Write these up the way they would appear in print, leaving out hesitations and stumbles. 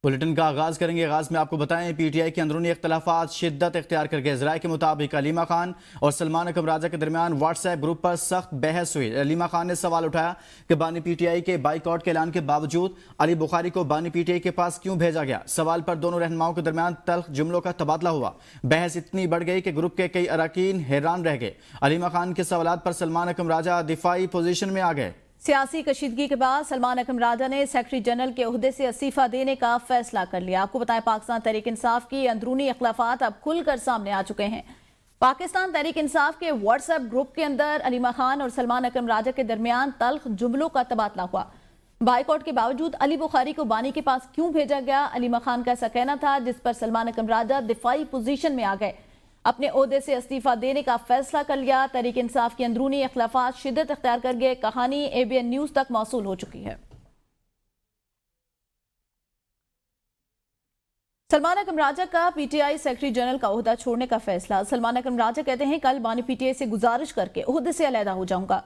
Bulletin کا آغاز کریں گے۔ آغاز میں آپ کو بتائیں پی ٹی آئی کے اندرونی اختلافات شدت اختیار کر گئے۔ ذرائع کے مطابق علیمہ خان اور سلمان اکرم راجہ کے درمیان واٹس ایپ گروپ پر سخت بحث ہوئی۔ علیمہ خان نے سوال اٹھایا کہ بانی پی ٹی آئی کے بائیکاٹ کے اعلان کے باوجود علی بخاری کو بانی پی ٹی آئی کے پاس کیوں بھیجا گیا۔ سوال پر دونوں رہنماؤں کے درمیان تلخ جملوں کا تبادلہ ہوا۔ بحث اتنی بڑھ گئی کہ گروپ کے کئی اراکین حیران رہ گئے۔ علیمہ خان کے سوالات پر سلمان اکرم راجہ دفاعی پوزیشن میں آ گئے۔ سیاسی کشیدگی کے بعد سلمان اکرم راجہ نے سیکرٹری جنرل کے عہدے سے استعفیٰ دینے کا فیصلہ کر لیا۔ آپ کو بتائیں پاکستان تحریک انصاف کی اندرونی اختلافات اب کھل کر سامنے آ چکے ہیں۔ پاکستان تحریک انصاف کے واٹس ایپ گروپ کے اندر علیمہ خان اور سلمان اکرم راجہ کے درمیان تلخ جملوں کا تبادلہ ہوا۔ بائیکاٹ کے باوجود علی بخاری کو بانی کے پاس کیوں بھیجا گیا، علیمہ خان کا ایسا کہنا تھا، جس پر سلمان اکرم راجہ دفاعی پوزیشن میں آ گئے۔ اپنے عہدے سے استعفیٰ دینے کا فیصلہ کر لیا۔ تحریک انصاف کی اندرونی اختلافات شدت اختیار کر گئے۔ کہانی ABN نیوز تک موصول ہو چکی ہے۔ سلمان اکرم راجہ کا P T I secretary general کا عہدہ چھوڑنے کا فیصلہ۔ سلمان اکرم راجہ کہتے ہیں کل بانی پی ٹی آئی سے گزارش کر کے عہدے سے علیحدہ ہو جاؤں گا۔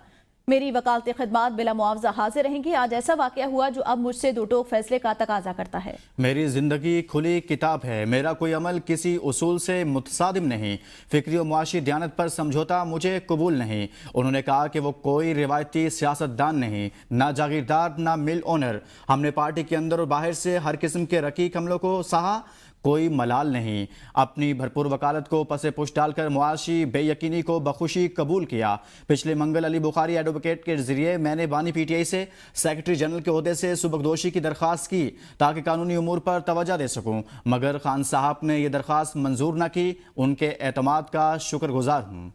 میری وکالتی خدمات بلا معاوضہ حاضر رہیں گی۔ آج ایسا واقعہ ہوا جو اب مجھ سے دو ٹوک فیصلے کا تقاضا کرتا ہے۔ میری زندگی کھلی کتاب ہے، میرا کوئی عمل کسی اصول سے متصادم نہیں، فکری و معاشی دیانت پر سمجھوتا مجھے قبول نہیں۔ انہوں نے کہا کہ وہ کوئی روایتی سیاستدان نہیں، نہ جاگیردار نہ مل اونر۔ ہم نے پارٹی کے اندر اور باہر سے ہر قسم کے رقیق حملوں کو سہا، کوئی ملال نہیں۔ اپنی بھرپور وکالت کو پس پشت ڈال کر معاشی بے یقینی کو بخوشی قبول کیا۔ پچھلے منگل علی بخاری ایڈوکیٹ کے ذریعے میں نے بانی پی ٹی آئی سے سیکرٹری جنرل کے عہدے سے سبکدوشی کی درخواست کی تاکہ قانونی امور پر توجہ دے سکوں، مگر خان صاحب نے یہ درخواست منظور نہ کی۔ ان کے اعتماد کا شکر گزار ہوں۔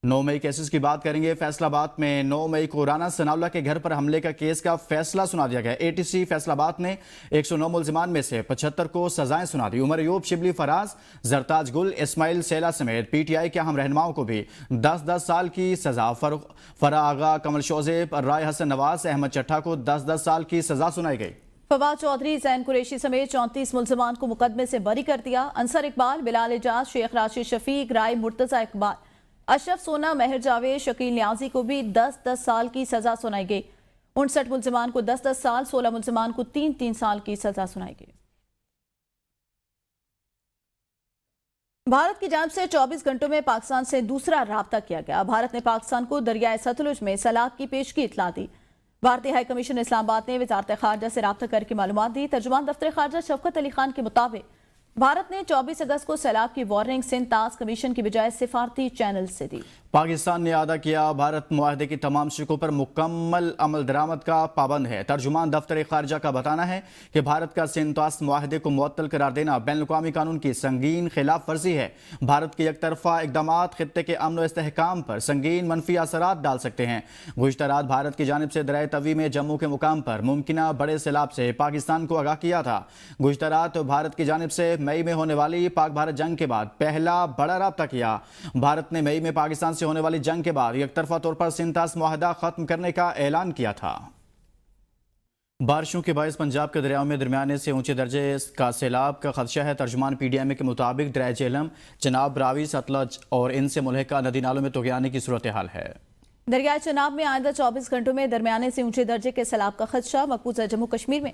9 مئی کیسز کی بات کریں گے۔ فیصل آباد میں 9 مئی کو رانا ثناء اللہ کے گھر پر حملے کا کیس کا فیصلہ سنا دیا گیا۔ ATC فیصل آباد نے 109 ملزمان میں سے 75 کو سزائیں سنا دی۔ عمر ایوب، شبلی فراز، زرتاج گل، اسماعیل سیلا سمیت پی ٹی آئی کے اہم رہنماؤں کو بھی 10-10 سال کی سزا۔ فرا آغا، کمل شوزیب، رائے حسن نواز، احمد چٹھا کو 10-10 سال کی سزا سنائی گئی۔ فواد چودھری، زین قریشی سمیت 34 ملزمان کو مقدمے سے بری کر دیا۔ انصر اقبال، بلال اعجاز، شیخ راشد شفیق، رائے مرتضی اقبال، اشرف سونا، مہر جاوید، شکیل نیازی کو بھی 10-10 سال کی سزا سنائی گئی۔ 59 ملزمان کو 10-10 سال، 16 ملزمان کو 3-3 سال کی سزا سنائی گئی۔ بھارت کی جانب سے 24 گھنٹوں میں پاکستان سے دوسرا رابطہ کیا گیا۔ بھارت نے پاکستان کو دریائے ستلج میں سیلاب کی پیشگی اطلاع دی۔ بھارتی ہائی کمیشن اسلام آباد نے وزارت خارجہ سے رابطہ کر کے معلومات دی۔ ترجمان دفتر خارجہ شفقت علی خان کے مطابق بھارت نے 24 اگست کو سیلاب کی وارننگ سندھ طاس کمیشن کی بجائے سفارتی چینل سے دی۔ پاکستان نے اعادہ کیا، بھارت معاہدے کی تمام شقوں پر مکمل عمل درآمد کا پابند ہے۔ ترجمان دفتر خارجہ کا بتانا ہے کہ بھارت کا سندھ طاس معاہدے کو معطل قرار دینا بین الاقوامی قانون کی سنگین خلاف ورزی ہے۔ بھارت کے یک طرفہ اقدامات خطے کے امن و استحکام پر سنگین منفی اثرات ڈال سکتے ہیں۔ گزشتہ رات بھارت کی جانب سے دریائے توی میں جموں کے مقام پر ممکنہ بڑے سیلاب سے پاکستان کو آگاہ کیا تھا۔ گزشتہ رات بھارت کی جانب سے مئی میں ہونے والی پاک بھارت جنگ کے بعد پہلا بڑا رابطہ کیا۔ بھارت نے مئی میں پاکستان سے ہونے والی جنگ کے بعد یک طرفہ طور پر سندھ طاس معاہدہ ختم کرنے کا اعلان کیا تھا۔ بارشوں کے باعث پنجاب کے دریاؤں میں درمیانے سے اونچے درجے کا سیلاب کا خدشہ ہے۔ ترجمان PDMA کے مطابق دریائے جہلم، چناب، راوی، ستلج اور ان سے ملحقہ ندی نالوں میں طغیانے کی صورتحال ہے۔ دریائے چناب میں آئندہ 24 گھنٹوں میں درمیانے سے اونچے درجے کے سیلاب کا خدشہ۔ مقبوضہ جموں کشمیر میں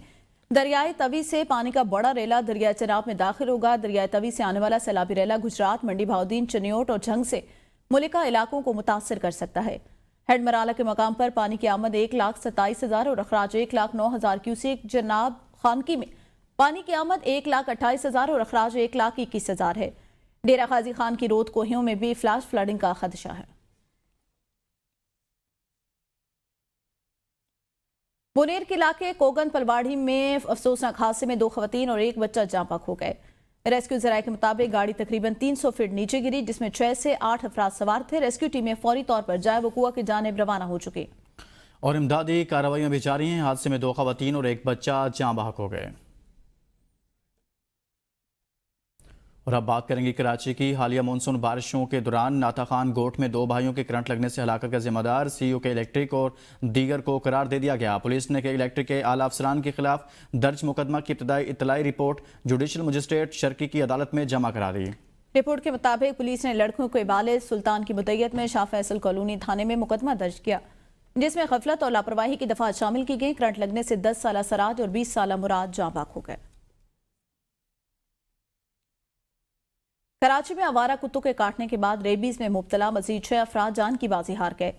دریائے توی سے پانی کا بڑا ریلا دریائے چناب میں داخل ہوگا۔ دریائے توی سے آنے والا سیلابی ریلا گجرات، منڈی بہاؤدین، چنیوٹ اور جھنگ سے ملکہ علاقوں کو متاثر کر سکتا ہے۔ ہیڈ مرالہ کے مقام پر پانی کی آمد 1,27,000 اور اخراج 1,09,000 کیوسیک۔ جناب خانقی میں پانی کی آمد 1,28,000 اور اخراج 1,21,000 ہے۔ ڈیرہ غازی خان کی رود کوہیوں میں بھی فلیش فلڈنگ کا خدشہ ہے۔ بونیر کے علاقے کوگن پلواڑی میں افسوسناک حادثے میں 2 خواتین اور 1 بچہ جاں بحق ہو گئے۔ ریسکیو ذرائع کے مطابق گاڑی تقریباً 300 فٹ نیچے گری، جس میں 6 سے 8 افراد سوار تھے۔ ریسکیو ٹیمیں فوری طور پر جائے وقوع کی جانب روانہ ہو چکی اور امدادی کارروائیاں بھی جاری ہیں۔ حادثے میں 2 خواتین اور 1 بچہ جاں بحق ہو گئے۔ اور اب بات کریں گے کراچی کی۔ حالیہ مونسون بارشوں کے دوران ناتا خان گوٹ میں 2 بھائیوں کے کرنٹ لگنے سے ہلاکت کا ذمہ دار CEO کے الیکٹرک اور دیگر کو قرار دے دیا گیا۔ پولیس نے الیکٹرک کے اعلیٰ افسران کے خلاف درج مقدمہ کی ابتدائی اطلاعی رپورٹ جوڈیشل مجسٹریٹ شرقی کی عدالت میں جمع کرا دی۔ رپورٹ کے مطابق پولیس نے لڑکوں کو ابالے سلطان کی مدعیت میں شاہ فیصل کالونی تھانے میں مقدمہ درج کیا۔ जिसमें गफलत और लापरवाही की दफात शामिल की गई। करंट लगने से 10 साल सराज और 20 साल मुराद जाँ बाक हो गए। कराची में आवारा कुत्तों के काटने के बाद रेबीज में मुब्तला मजीद 6 अफराद जान की बाजी हार गए।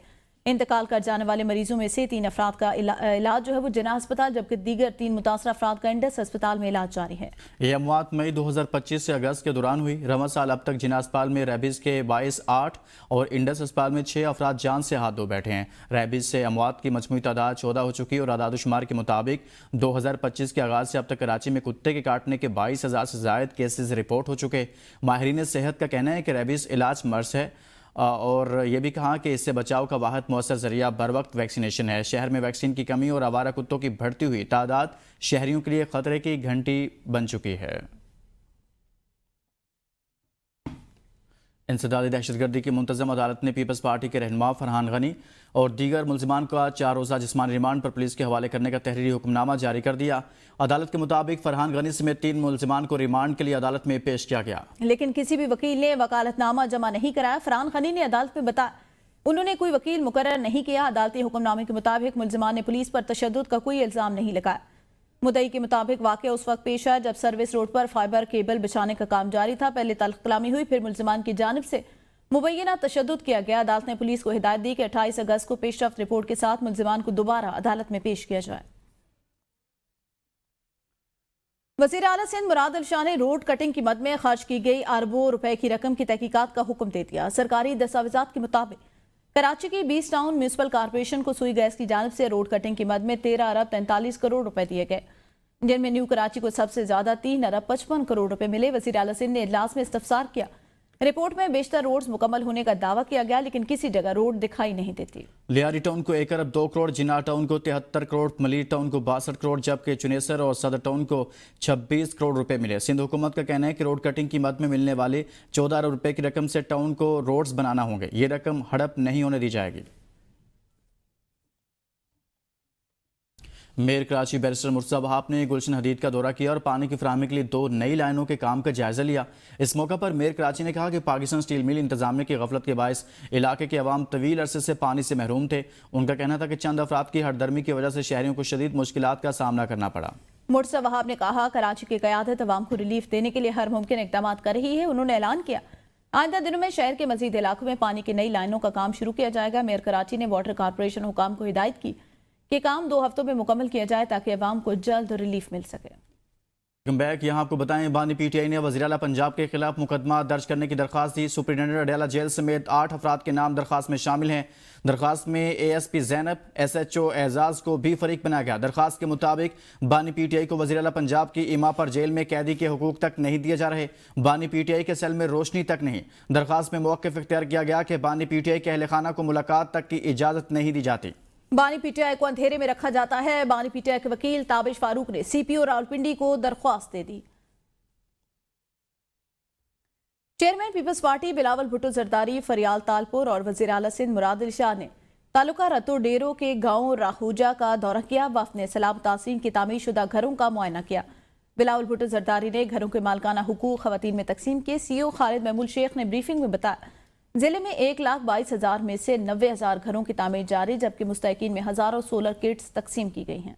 इंतकाल कर जाने वाले मरीजों में से 3 अफराद का इलाज जो है वो जिना अस्पताल, जबकि दीगर 3 मुतासर अफराद का इंडस अस्पताल में इलाज जारी है। ये अमवात मई 2025 से अगस्त के दौरान हुई। रवां साल अब तक जिना अस्पताल में रेबीज के 22 8 और इंडस अस्पताल में 6 अफराद जान से हाथ धो बैठे हैं। रेबीज से अमवात की मजमूई तादाद 14 हो चुकी और आदादुशुमार के मुताबिक 2025 के आगाज से अब तक कराची में कुत्ते के काटने के 22,000 से जायद केसेस रिपोर्ट हो चुके। माहिरीन सेहत का कहना है कि रेबीज इलाज मर्ज है और ये भी कहा कि इससे बचाव का वाहिद मौसर जरिया बर वक्त वैक्सीनेशन है। शहर में वैक्सीन की कमी और आवारा कुत्तों की बढ़ती हुई तादाद शहरियों के लिए खतरे की घंटी बन चुकी है। इंसदादी दहशतगर्दी की मुंतज़म अदालत ने पीपल्स पार्टी के रहनुमा फरहान गनी और दीगर मुलजिमान का 4 रोज़ा जिस्मानी रिमांड पर पुलिस के हवाले करने का तहरीरी हुक्मनामा जारी कर दिया। अदालत के मुताबिक फरहान गनी समेत 3 मुलजिमान को रिमांड के लिए अदालत में पेश किया गया, लेकिन किसी भी वकील ने वकालतनामा जमा नहीं कराया। फरहान गनी ने अदालत में बताया उन्होंने कोई वकील मुकर्रर नहीं किया। अदालती हुक्मनामे के मुताबिक मुलजिमान ने पुलिस पर तशद्दुद का कोई इल्ज़ाम नहीं लगाया। मुद्दई के मुताबिक वाक़या उस वक्त पेश आया जब सर्विस रोड पर फाइबर केबल बिछाने का काम जारी था। पहले तल्ख कलामी हुई, फिर मुलजिमान की जानिब से मुबैना तशद्दुद किया गया। अदालत ने पुलिस को हिदायत दी कि 28 अगस्त को पेशरफ्त रिपोर्ट के साथ मुलजिमान को दोबारा अदालत में पेश किया जाए। वज़ीर आला सिंध मुराद अली शाह ने रोड कटिंग की मद में खर्च की गई अरबों रुपए की रकम की तहकीकात का हुक्म दे दिया। सरकारी दस्तावेजात के मुताबिक कराची की 20 टाउन म्यूनसिपल कॉर्पोरेशन को सुई गैस की जानिब से रोड कटिंग की मद में 13 अरब 43 करोड़ रुपए दिए गए, जिनमें न्यू कराची को सबसे ज्यादा 3 अरब 55 करोड़ रुपए मिले। वज़ीर आला सिंध ने इजलास में इस्तफसार किया। रिपोर्ट में बेशतर रोड्स मुकम्मल होने का दावा किया गया, लेकिन किसी जगह रोड दिखाई नहीं देती। लियारी टाउन को 1 अरब 2 करोड़, जिना टाउन को 73 करोड़, मलिर टाउन को 62 करोड़, जबकि चुनेसर और सदर टाउन को 26 करोड़ रुपए मिले। सिंध हुकूमत का कहना है कि रोड कटिंग की मद में मिलने वाले 14 अरब रुपए की रकम से टाउन को रोड्स बनाना होंगे। ये रकम हड़प नहीं होने दी जाएगी। मेयर कराची बैरिस्टर मुर्तज़ा वहाब ने गुलशन हदीद का दौरा किया और पानी की फराहमी के लिए 2 नई लाइनों के काम का जायजा लिया। इस मौका पर मेयर कराची ने कहा कि पाकिस्तान स्टील मिल इंतजामिया की गफलत के बायस इलाके के अवाम तवील अरसे से पानी से महरूम थे। उनका कहना था कि चंद अफराद की हरदर्मी की वजह से शहरियों को शदीद मुश्किलात का सामना करना पड़ा। मुर्तज़ा वहाब ने कहा कराची की क़यादत अवाम को रिलीफ देने के लिए हर मुमकिन इक़दाम कर रही है। उन्होंने ऐलान किया आइंदा दिनों में शहर के मजीद इलाकों में पानी की नई लाइनों का काम शुरू किया जाएगा। मेयर कराची ने वाटर कॉरपोरेशन हुकाम को हिदायत की कि काम 2 हफ्तों में मुकम्मल किया जाए ताकि अवाम को जल्द रिलीफ मिल सके। बैक यहाँ आपको बताएं, बानी पीटीआई ने वज़ीर आला पंजाब के खिलाफ मुकदमा दर्ज करने की दरख्वास्त दी। सुप्रिटेंडेंट अडयाला जेल समेत 8 अफराद के नाम दरख्वास्त में शामिल हैं। दरख्वास्त में ASP ज़ैनब, SHO एजाज को भी फरीक बनाया गया। दरख्वास्त के मुताबिक बानी पीटीआई को वज़ीर आला पंजाब की इमा पर जेल में कैदी के हुकूक तक नहीं दिए जा रहे। बानी पीटीआई के सेल में रोशनी तक नहीं। दरख्वास्त में मौक़िफ़ इख्तियार किया गया कि बानी पीटीआई के अहल खाना को मुलाकात तक की इजाज़त नहीं दी जाती। बानी पीटीआई को अंधेरे में रखा जाता है। बानी पीटीआई के वकील ताबिश फारूक ने CPO रावलपिंडी को दरख्वास्त दे दी। Chairman Peoples Party Bilawal Bhutto Zardari Faryal Talpur और वज़ीर आला सिंध मुराद अली शाह ने तालुका रतो डेरो के गांव राहूजा का दौरा किया। वफ़द ने सलाम तासीन की तामीर शुदा घरों का मुआयना किया। बिलावल भुट्टो जरदारी ने घरों के मालकाना हुकूक खवातीन में तकसीम किए। CO खालिद महमूद शेख ने ब्रीफिंग में बताया जिले में 1,22,000 में से 90,000 घरों की तामीर जारी, जबकि मुस्तैकीन में हजारों सोलर किट्स तकसीम की गई हैं।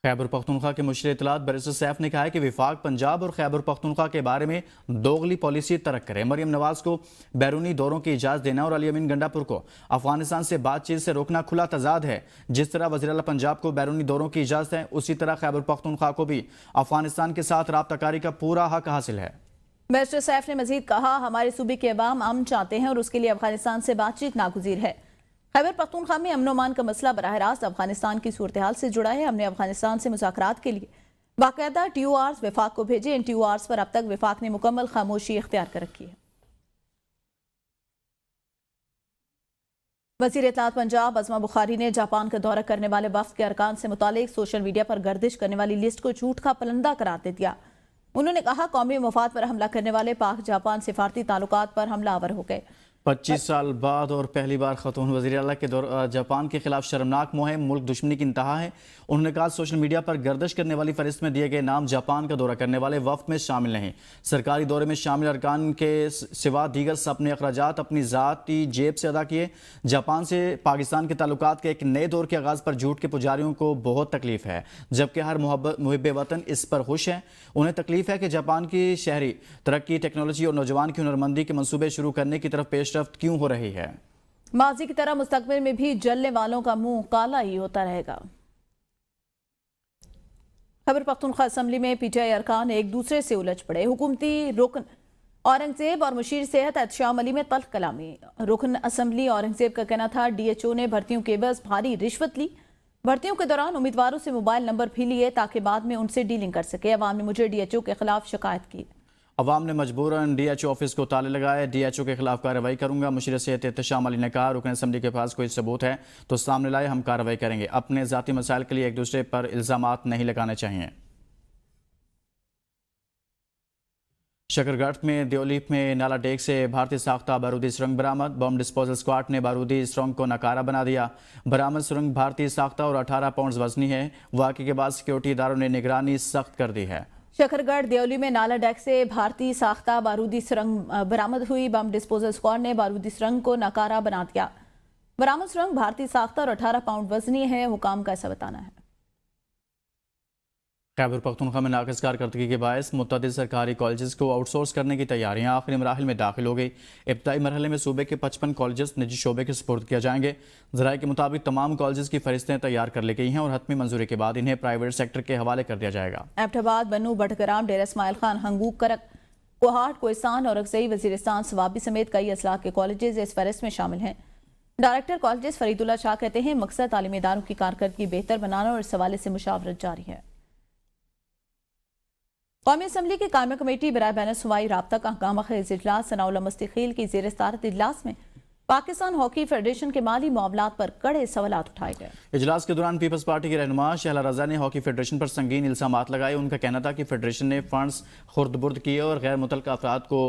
खैबर पख्तूनख्वा के मुशीर इत्तलात बैरिस्टर सैफ ने कहा है कि विफाक पंजाब और खैबर पख्तूनख्वा के बारे में दोगली पॉलिसी तरक करे। मरियम नवाज को बैरूनी दौरों की इजाज़त देना और अली अमीन गंडापुर को अफगानिस्तान से बातचीत से रोकना खुला तजाद है। जिस तरह वज़ीर आला पंजाब को बैरूनी दौरों की इजाज़त है, उसी तरह खैबर पख्तूनख्वा को भी अफगानिस्तान के साथ राब्ताकारी का पूरा हक हासिल है। बैरिस्टर सैफ ने मजीद कहा हमारे सूबे के अवाम अमन चाहते हैं और उसके लिए अफगानिस्तान से बातचीत नागुज़ीर है। खैबर पख्तूनख्वा में अमन अमान का मसला बराह रास्त अफगानिस्तान की सूरत हाल से जुड़ा है। हमने अफगानिस्तान से मुज़ाकरात के लिए बाकायदा TORs विफाक को भेजे। इन TORs पर अब तक विफाक ने मुकम्मल खामोशी इख्तियार कर रखी है। वज़ीर इत्तलात पंजाब अज़मा बुखारी ने जापान का दौरा करने वाले वफ़द के अरकान से मुतालिक सोशल मीडिया पर गर्दिश करने वाली लिस्ट को झूठ का पलंदा करार दे दिया। उन्होंने कहा कौमी मफाद पर हमला करने वाले पाक जापान सिफारती ताल्लुकात पर हमलावर हो गए। 25 साल बाद और पहली बार खतून वज़ीर आला के दौर जापान के खिलाफ शर्मनाक मुहिम मुल्क दुश्मनी की इंतहा है। उन्होंने कहा सोशल मीडिया पर गर्दिश करने वाली फहरिस्त में दिए गए नाम जापान का दौरा करने वाले वफ्द में शामिल नहीं। सरकारी दौरे में शामिल अरकान के सिवा दीगर अपने अखराजात अपनी ज़ाती जेब से अदा किए। जापान से पाकिस्तान के ताल्लुकात के एक नए दौर के आगाज़ पर झूठ के पुजारियों को बहुत तकलीफ है, जबकि हर मुहिब वतन इस पर खुश है। उन्हें तकलीफ है कि जापान की शहरी तरक्की, टेक्नोलॉजी और नौजवान की हुनरमंदी के मंसूबे शुरू करने की तरफ पेशरफ्त क्यों हो रही है। माजी की तरह मुस्तकबिल में भी जलने वालों का मुंह काला ही होता रहेगा। खैबर पख्तूनख्वा असम्बली में पीटीआई अरकान एक दूसरे से उलझ पड़े। हुकूमती रुकन औरंगजेब और मुशीर सेहत एहतशाम अली में तल्ख कलामी। रुकन असम्बली औरंगजेब का कहना था DHO ने भर्तियों के एवज भारी रिश्वत ली। भर्तियों के दौरान उम्मीदवारों से मोबाइल नंबर भी लिए ताकि बाद में उनसे डीलिंग कर सके। अवाम ने मुझे DHO के खिलाफ शिकायत की। अवाम ने मजबूरन DHO ऑफिस को ताले लगाए। DHO के खिलाफ कार्रवाई करूंगा। मुशीर सेहत एहतशाम अली ने कहा, रुकन असम्बली के पास कोई सबूत है तो सामने लाए, हम कार्रवाई करेंगे। अपने ज़ाती मसाइल के लिए एक दूसरे पर इल्ज़ामात नहीं लगाने चाहिए। शकरगढ़ में देवलीप में नाला डेक से भारतीय साख्ता बारूदी सुरंग बरामद। बम डिस्पोजल स्क्वाड ने बारूदी सुरंग को नकारा बना दिया। बरामद सुरंग भारतीय साख्ता और 18 पाउंड वजनी है। वाक़े के बाद सिक्योरिटी इदारों ने निगरानी सख्त कर दी है। शकरगढ़ देवली में नाला डेक से भारतीय साख्ता बारूदी सुरंग बरामद हुई। बम डिस्पोजल स्क्वाड ने बारूदी सुरंग को नकारा बना दिया। बरामद सुरंग भारतीय साख्ता और 18 पाउंड वजनी है। हुकाम का ऐसा बताना है। खैबर पख्तूनख्वा में नाक़िस कारकर्दगी के बायस मुतअद्दिद सरकारी कॉलेजेस को आउटसोर्स करने की तैयारियां आखिरी मराहिल में दाखिल हो गई। इब्तदाई मरहले में सूबे के 55 कॉलेजेस निजी शोबे के सुपुर्द किया जाएंगे। ज़राए के मुताबिक तमाम कॉलेजेस की फहरिस्तें तैयार कर ली गई हैं और हतमी मंजूरी के बाद इन्हें प्राइवेट सेक्टर के हवाले कर दिया जाएगा। एबटाबाद, बन्नू, बटग्राम, डेरा इस्माइल खान, हंगूक, करक, कोहाट, कोहिस्तान और अक्सई वजीरिस्तान सवाबी समेत कई असलाह के कॉलेजेस इस फहरिस्त में शामिल हैं। डायरेक्टर कॉलेजेस फरीदुल्ला शाह कहते हैं, मकसद तालीमी इदारों की कारकर्दगी बेहतर बनाना और इस हवाले से मुशावरत जारी है। कौमी असम्बली की कायमी कमेटी बराए बैन सूबाई राब्ता का हंगामा खेज इजलास सनाउल्लाह मुस्तकील की ज़ेर सदारत इजलास में पाकिस्तान हॉकी फेडरेशन के माली मामलात पर कड़े सवालात उठाए गए। इजलास के दौरान पीपल्स पार्टी के रहनुमा शहला रजा ने हॉकी फेडरेशन पर संगीन इल्जामात लगाए। उनका कहना था कि फेडरेशन ने फंड्स खुर्द-बुर्द किए और गैर मुतल्लिक़ अफराद को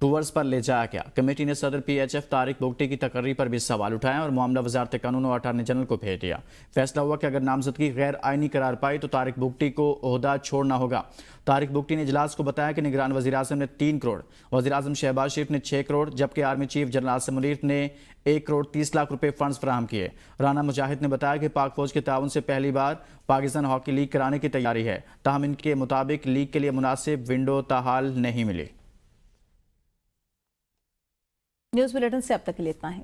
टूर्स पर ले जाया गया। कमेटी ने सदर PHF तारिक बुगटी की तकर्री पर भी सवाल उठाया और मामला वजारत कानून और अटारनी जनरल को भेज दिया। फैसला हुआ कि अगर नामजदगी गैर आइनी करार पाई तो तारिक बुगटी को ओहदा छोड़ना होगा। तारिक बुगटी ने इजलास को बताया कि निगरान वज़ीर आज़म ने 3 करोड़, वज़ीर आज़म शहबाज शरीफ ने 6 करोड़, जबकि army chief general Asim Munir ने 1 करोड़ 30 लाख रुपए फंड्स फराहम किए। राना मुजाहिद ने बताया कि पाक फौज के ताउन से पहली बार पाकिस्तान हॉकी लीग कराने की तैयारी है, ताहम इनके मुताबिक लीग के लिए मुनासिब विंडो ताहाल नहीं मिली। न्यूज़ बुलेटिन से अब तक के लिए इतना है।